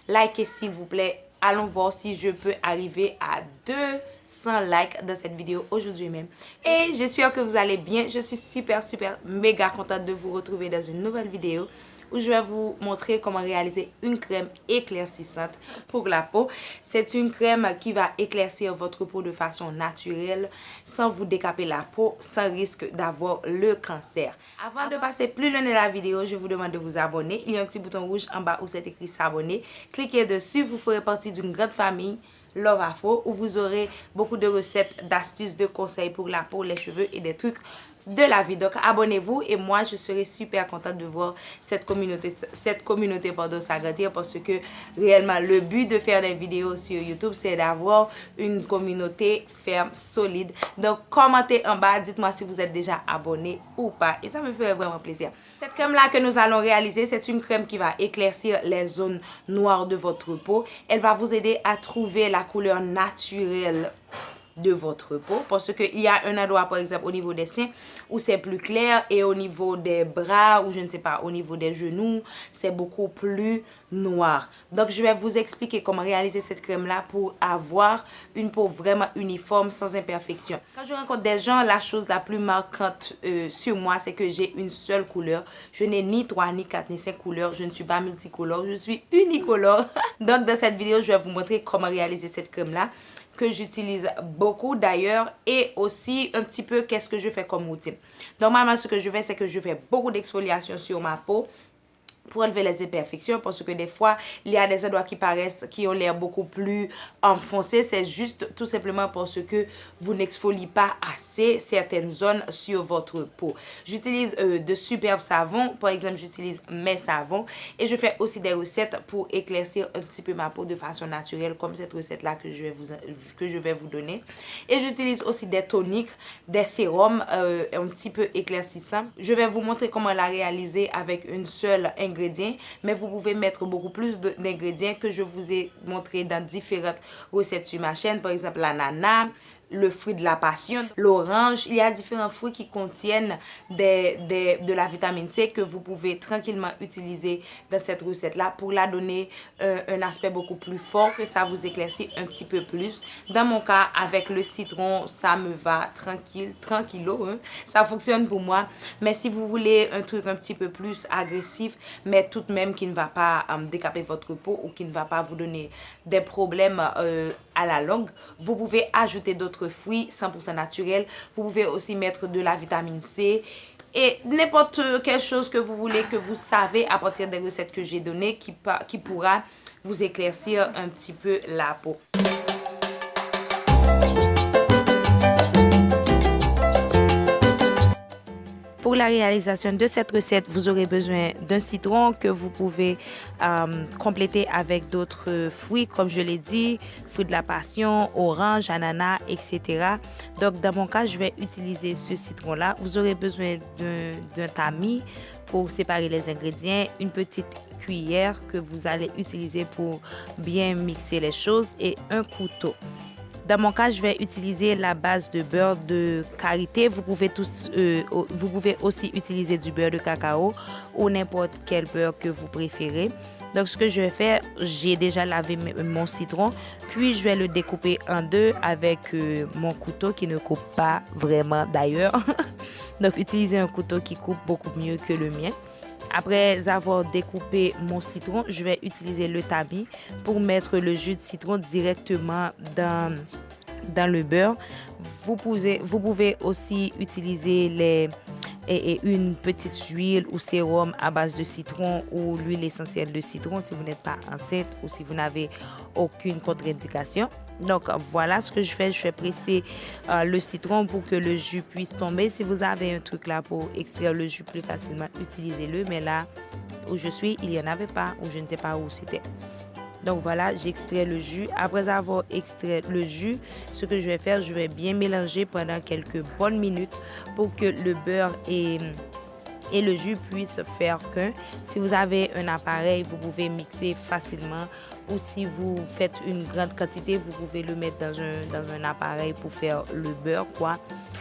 likez s'il vous plaît. Allons voir si je peux arriver à 200 likes dans cette vidéo aujourd'hui même. Et j'espère que vous allez bien. Je suis super méga contente de vous retrouver dans une nouvelle vidéo où je vais vous montrer comment réaliser une crème éclaircissante pour la peau. C'est une crème qui va éclaircir votre peau de façon naturelle, sans vous décaper la peau, sans risque d'avoir le cancer. Avant de passer plus loin de la vidéo, je vous demande de vous abonner. Il y a un petit bouton rouge en bas où c'est écrit s'abonner. Cliquez dessus, vous ferez partie d'une grande famille Love Afro où vous aurez beaucoup de recettes, d'astuces, de conseils pour la peau, les cheveux et des trucs de la vie. Donc abonnez-vous et moi je serai super contente de voir cette communauté s'agrandir parce que réellement le but de faire des vidéos sur YouTube c'est d'avoir une communauté ferme, solide. Donc commentez en bas, dites-moi si vous êtes déjà abonné ou pas et ça me ferait vraiment plaisir. Cette crème là que nous allons réaliser, c'est une crème qui va éclaircir les zones noires de votre peau. Elle va vous aider à trouver la couleur naturelle de votre peau parce qu'il y a un endroit par exemple au niveau des seins où c'est plus clair et au niveau des bras ou je ne sais pas au niveau des genoux c'est beaucoup plus noir. Donc je vais vous expliquer comment réaliser cette crème là pour avoir une peau vraiment uniforme sans imperfection. Quand je rencontre des gens, la chose la plus marquante sur moi c'est que j'ai une seule couleur. Je n'ai ni 3 ni 4 ni 5 couleurs, je ne suis pas multicolore, je suis unicolore. Donc dans cette vidéo je vais vous montrer comment réaliser cette crème là que j'utilise beaucoup d'ailleurs et aussi un petit peu qu'est-ce que je fais comme routine. Normalement ce que je fais c'est que je fais beaucoup d'exfoliation sur ma peau pour enlever les imperfections parce que des fois il y a des endroits qui ont l'air beaucoup plus enfoncés. C'est juste tout simplement parce que vous n'exfoliez pas assez certaines zones sur votre peau. J'utilise de superbes savons, par exemple j'utilise mes savons et je fais aussi des recettes pour éclaircir un petit peu ma peau de façon naturelle comme cette recette là que je vais vous donner. Et j'utilise aussi des toniques, des sérums un petit peu éclaircissants. Je vais vous montrer comment la réaliser avec une seule ingrédient, mais vous pouvez mettre beaucoup plus d'ingrédients que je vous ai montré dans différentes recettes sur ma chaîne, par exemple l'ananas, le fruit de la passion, l'orange. Il y a différents fruits qui contiennent de la vitamine C que vous pouvez tranquillement utiliser dans cette recette là pour la donner un aspect beaucoup plus fort, que ça vous éclaircit un petit peu plus. Dans mon cas avec le citron ça me va tranquillo hein. Ça fonctionne pour moi, mais si vous voulez un truc un petit peu plus agressif mais tout de même qui ne va pas décaper votre peau ou qui ne va pas vous donner des problèmes à la longue, vous pouvez ajouter d'autres fruits 100% naturels. Vous pouvez aussi mettre de la vitamine C et n'importe quelle chose que vous voulez, que vous savez à partir des recettes que j'ai données qui pourra vous éclaircir un petit peu la peau. Pour la réalisation de cette recette, vous aurez besoin d'un citron que vous pouvez compléter avec d'autres fruits, comme je l'ai dit, fruits de la passion, orange, ananas, etc. Donc, dans mon cas, je vais utiliser ce citron-là. Vous aurez besoin d'un tamis pour séparer les ingrédients, une petite cuillère que vous allez utiliser pour bien mixer les choses et un couteau. Dans mon cas, je vais utiliser la base de beurre de karité. Vous pouvez aussi utiliser du beurre de cacao ou n'importe quel beurre que vous préférez. Donc, ce que je vais faire, j'ai déjà lavé mon citron, puis je vais le découper en deux avec mon couteau qui ne coupe pas vraiment d'ailleurs. Donc, utilisez un couteau qui coupe beaucoup mieux que le mien. Après avoir découpé mon citron, je vais utiliser le tamis pour mettre le jus de citron directement dans le beurre. Vous pouvez aussi utiliser une petite huile ou sérum à base de citron ou l'huile essentielle de citron si vous n'êtes pas enceinte ou si vous n'avez aucune contre-indication. Donc voilà ce que je fais presser le citron pour que le jus puisse tomber. Si vous avez un truc là pour extraire le jus plus facilement, utilisez-le, mais là où je suis il n'y en avait pas ou je ne sais pas où c'était. Donc voilà, j'extrais le jus. Après avoir extrait le jus, ce que je vais faire, je vais bien mélanger pendant quelques bonnes minutes pour que le beurre et le jus puissent faire qu'un. Si vous avez un appareil, vous pouvez mixer facilement. Ou si vous faites une grande quantité, vous pouvez le mettre dans un appareil pour faire le beurre, quoi.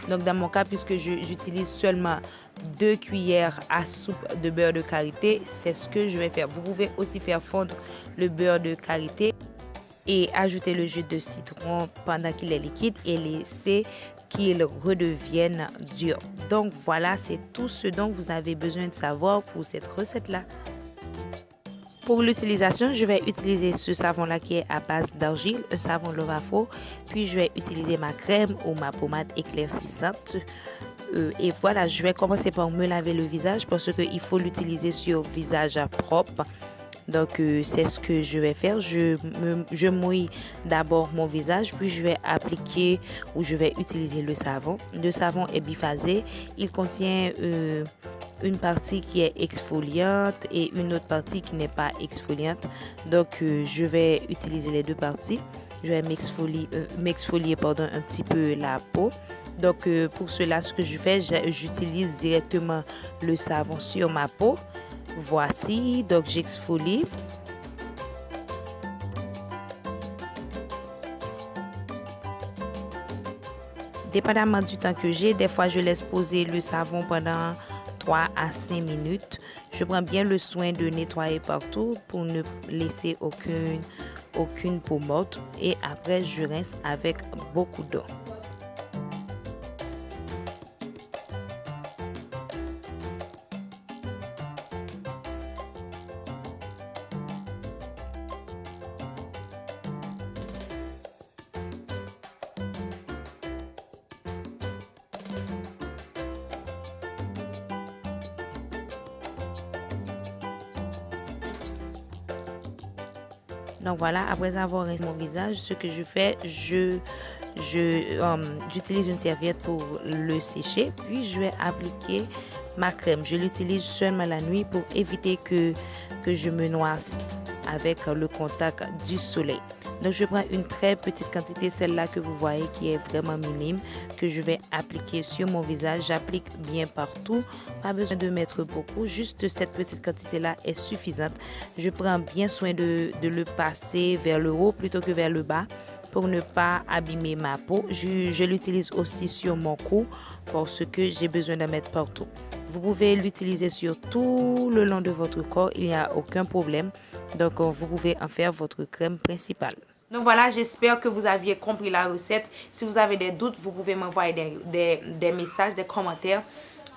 Donc dans mon cas, puisque j'utilise seulement 2 cuillères à soupe de beurre de karité. C'est ce que je vais faire. Vous pouvez aussi faire fondre le beurre de karité et ajouter le jus de citron pendant qu'il est liquide et laisser qu'il redevienne dur. Donc voilà, c'est tout ce dont vous avez besoin de savoir pour cette recette-là. Pour l'utilisation, je vais utiliser ce savon-là qui est à base d'argile, un savon Love-A-Fo. Puis je vais utiliser ma crème ou ma pommade éclaircissante. Et voilà, je vais commencer par me laver le visage parce qu'il faut l'utiliser sur visage propre. Donc c'est ce que je vais faire. Je mouille d'abord mon visage, puis je vais appliquer ou je vais utiliser le savon. Le savon est biphasé. Il contient une partie qui est exfoliante et une autre partie qui n'est pas exfoliante. Donc je vais utiliser les deux parties. Je vais m'exfolier un petit peu la peau. Donc pour cela, ce que je fais, j'utilise directement le savon sur ma peau. Voici, donc j'exfolie. Dépendamment du temps que j'ai, des fois je laisse poser le savon pendant 3 à 5 minutes. Je prends bien le soin de nettoyer partout pour ne laisser aucune peau morte. Et après, je rince avec beaucoup d'eau. Donc voilà, après avoir rincé mon visage, ce que je fais, j'utilise une serviette pour le sécher, puis je vais appliquer ma crème. Je l'utilise seulement la nuit pour éviter que je me noie avec le contact du soleil. Donc je prends une très petite quantité, celle-là que vous voyez qui est vraiment minime, que je vais appliquer sur mon visage. J'applique bien partout, pas besoin de mettre beaucoup, juste cette petite quantité-là est suffisante. Je prends bien soin de le passer vers le haut plutôt que vers le bas pour ne pas abîmer ma peau. Je l'utilise aussi sur mon cou parce que j'ai besoin d'en mettre partout. Vous pouvez l'utiliser sur tout le long de votre corps, il n'y a aucun problème. Donc, vous pouvez en faire votre crème principale. Donc voilà, j'espère que vous aviez compris la recette. Si vous avez des doutes, vous pouvez m'envoyer des messages, des commentaires.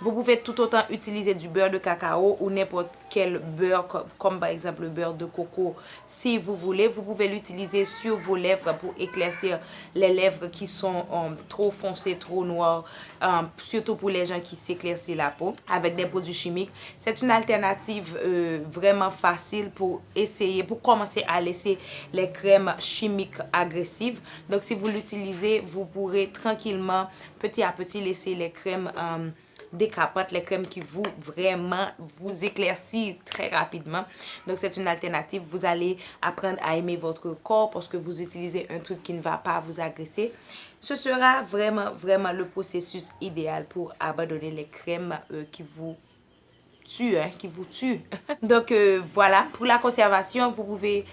Vous pouvez tout autant utiliser du beurre de cacao ou n'importe quel beurre, comme par exemple le beurre de coco. Si vous voulez, vous pouvez l'utiliser sur vos lèvres pour éclaircir les lèvres qui sont trop foncées, trop noires. Surtout pour les gens qui s'éclaircissent la peau avec des produits chimiques. C'est une alternative vraiment facile pour commencer à laisser les crèmes chimiques agressives. Donc si vous l'utilisez, vous pourrez tranquillement, petit à petit, laisser les crèmes décapote, les crèmes qui vous éclaircissent très rapidement. Donc c'est une alternative. Vous allez apprendre à aimer votre corps parce que vous utilisez un truc qui ne va pas vous agresser. Ce sera vraiment le processus idéal pour abandonner les crèmes qui vous tuent. Donc voilà, pour la conservation, vous pouvez,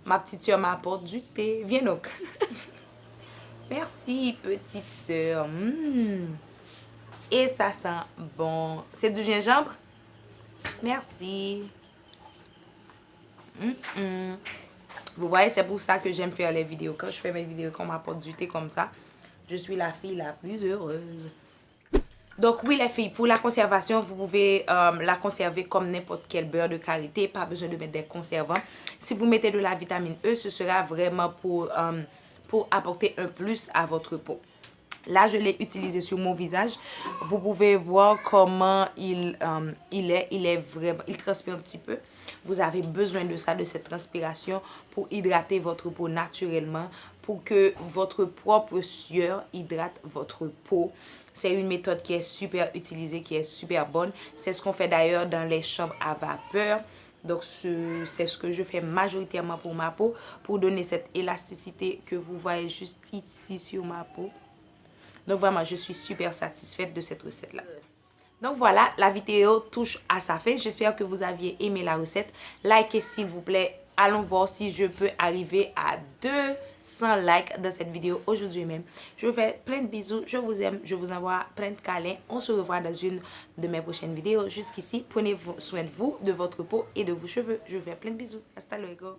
ma petite soeur m'apporte du thé. Viens donc. Merci petite soeur. Et ça sent bon. C'est du gingembre? Merci. Vous voyez, c'est pour ça que j'aime faire les vidéos. Quand je fais mes vidéos, qu'on m'apporte du thé comme ça, je suis la fille la plus heureuse. Donc oui les filles, pour la conservation, vous pouvez la conserver comme n'importe quel beurre de karité. Pas besoin de mettre des conservants. Si vous mettez de la vitamine E, ce sera vraiment pour apporter un plus à votre peau. Là, je l'ai utilisé sur mon visage. Vous pouvez voir comment il transpire un petit peu. Vous avez besoin de ça, de cette transpiration pour hydrater votre peau naturellement, pour que votre propre sueur hydrate votre peau. C'est une méthode qui est super utilisée, qui est super bonne. C'est ce qu'on fait d'ailleurs dans les chambres à vapeur. Donc, c'est ce que je fais majoritairement pour ma peau, pour donner cette élasticité que vous voyez juste ici sur ma peau. Donc vraiment, je suis super satisfaite de cette recette-là. Donc voilà, la vidéo touche à sa fin. J'espère que vous aviez aimé la recette. Likez s'il vous plaît. Allons voir si je peux arriver à 200 200 likes dans cette vidéo aujourd'hui même. Je vous fais plein de bisous, je vous aime, je vous envoie plein de câlins. On se revoit dans une de mes prochaines vidéos. Jusqu'ici, prenez soin de vous, de votre peau et de vos cheveux. Je vous fais plein de bisous. Hasta luego.